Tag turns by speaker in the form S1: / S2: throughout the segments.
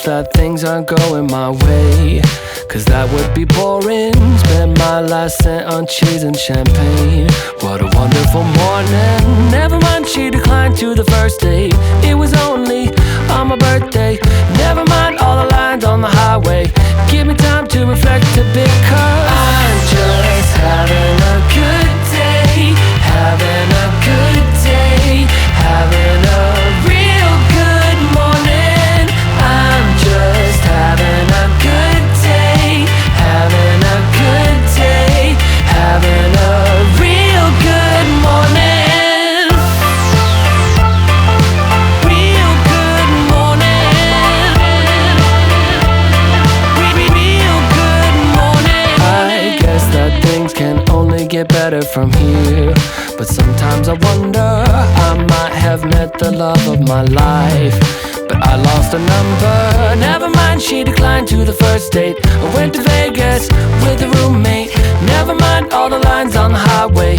S1: that things aren't going my way, 'cause that would be boring. Spend my last cent on cheese and champagne. What a wonderful morning. Never mind, she declined to the first date. It was only on my birthday. Never mind all the lines on the highway. Give me time to reflect a bit, 'cause I'm just having a good day. Having a good day. Having a real good morning. I'm just having a good day. Having a good day. Having a real good morning. Real good morning. Real good morning. I guess that things can only get better from here, but sometimes I wonder, I might have met the love of my life, but I lost a number. Never mind, she declined to the first date. I went to Vegas with a roommate. Never mind all the lines on the highway.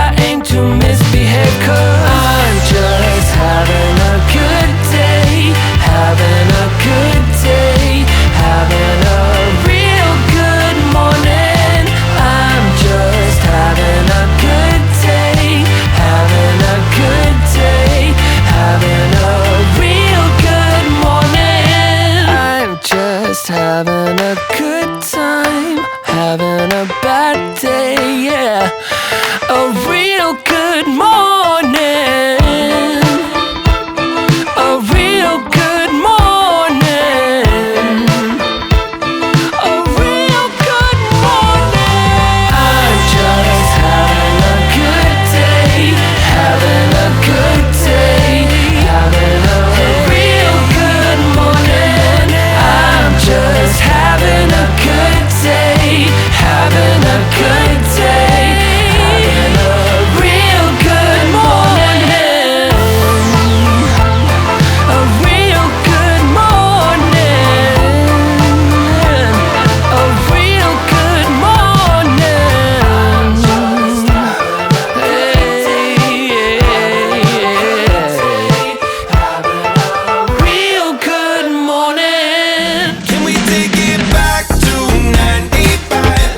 S1: I aim to misbehave, 'cause I'm just having a good day. Having a good day. Having a real good morning. I'm just having a good day. Having a good day. Having a real good morning. I'm just having a good time. Having a bad day, yeah. A real good morning. A real good morning. A real good morning. I'm just having a good day. Having a good day. Having a real good morning. I'm just having a good day. Having a good day. Having a real good morning. A real good morning. A real good morning. Real good morning.
S2: Can we take it back to 95?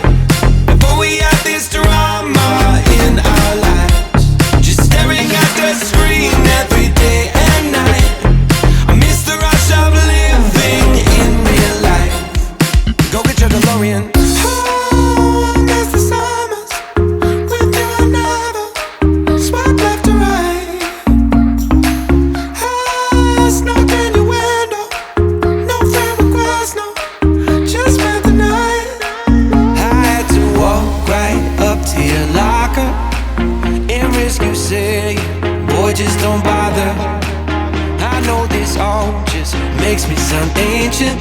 S2: Before we had this drama in our lives, just staring at the screen every day and night. I miss the rush of living in real life. Go get your DeLorean. Oh, I miss the summers with you and never swipe left to right. I snuck in your window, no friend request, no, just spent the night. I had to walk right up to your locker and risk you saying, boy, just don't bother. I know this all just makes me sound ancient,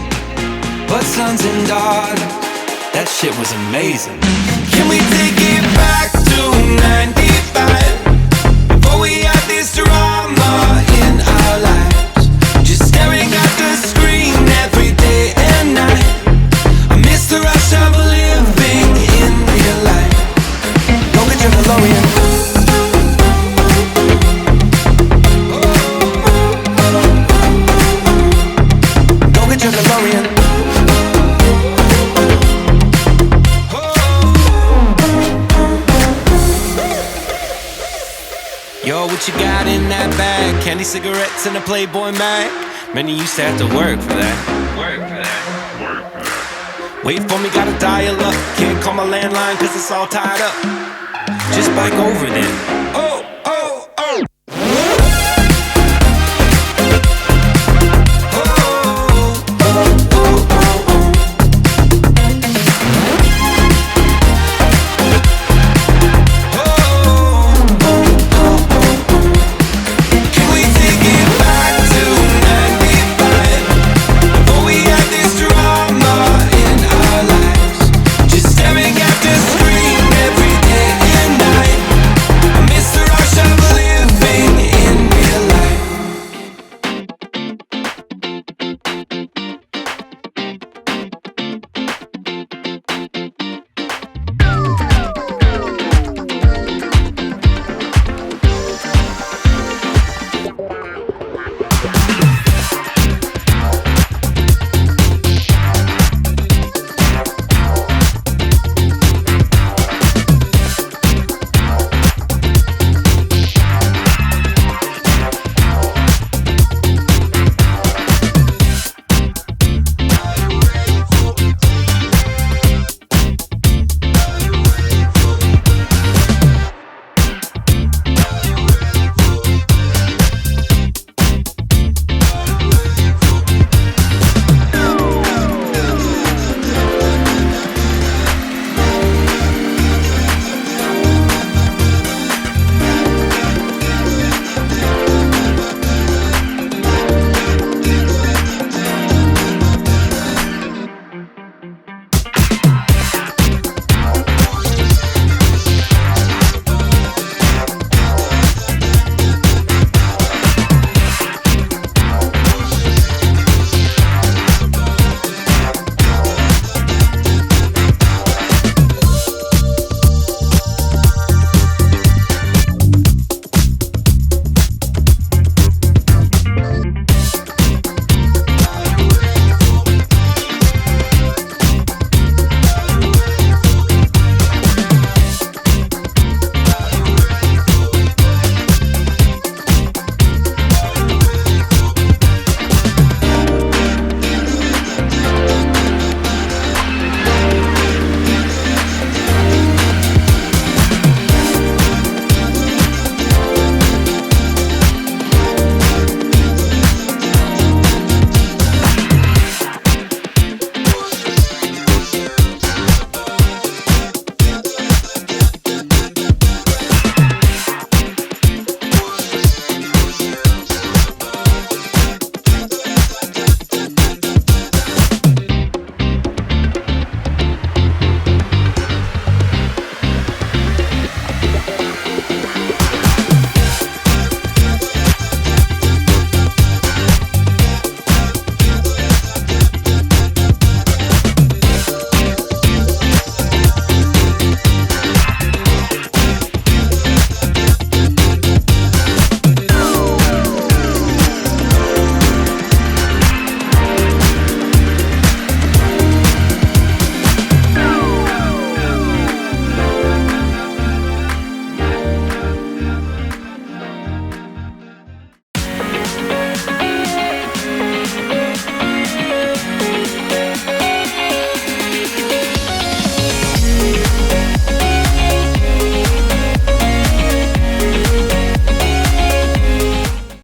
S2: but sons and daughters, that shit was amazing. Can we take it back to 95? Before we had this drama in our lives, just staring at the screen every day and night. I miss the rush of living in real life. Go get your DeLorean. Go get your DeLorean. Yo, what you got in that bag? Candy, cigarettes, and a Playboy mag. Man, you used to have to work for that. Wait for me, gotta dial up. Can't call my landline 'cause it's all tied up. Just bike over then.